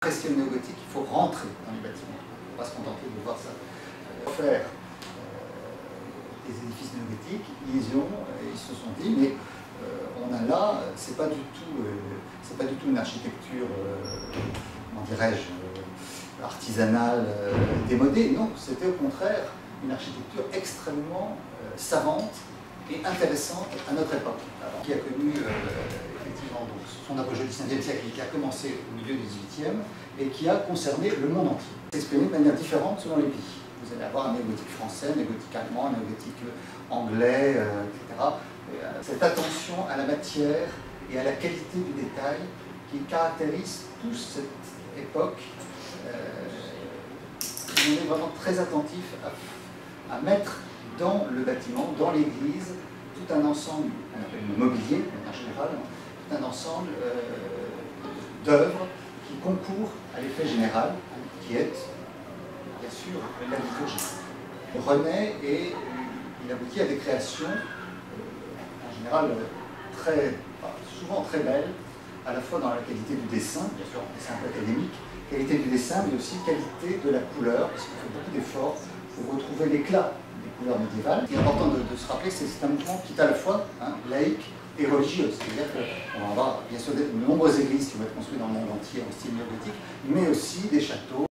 Presque néo-gothique, il faut rentrer dans les bâtiments. Il ne faut pas se contenter de voir ça. Faire des édifices néo-gothiques, ils se sont dit, mais on a là, c'est pas du tout une architecture, comment dirais-je, artisanale, démodée. Non, c'était au contraire une architecture extrêmement savante et intéressante à notre époque, qui a connu effectivement donc, son apogée du XIXe siècle, qui a commencé au milieu du XVIIIe et qui a concerné le monde entier. S'exprimer de manière différente selon les pays. Vous allez avoir un néogothique français, un néogothique allemand, un néogothique anglais, etc. Et, cette attention à la matière et à la qualité du détail qui caractérise toute cette époque, on est vraiment très attentif à mettre dans le bâtiment, dans l'église, tout un ensemble, qu'on appelle le mobilier en général, tout un ensemble d'œuvres qui concourent à l'effet général, qui est, bien sûr, la liturgie. René et il aboutit à des créations, en général, souvent très belles, à la fois dans la qualité du dessin, bien sûr, un dessin un peu académique, qualité du dessin, mais aussi qualité de la couleur, parce qu'on fait beaucoup d'efforts pour retrouver l'éclat des couleurs médiévales. Ce qui est important de se rappeler, c'est que c'est un mouvement qui est à la fois laïque et religieux. C'est-à-dire qu'on va avoir bien sûr de nombreuses églises qui vont être construites dans le monde entier en style néogothique, mais aussi des châteaux.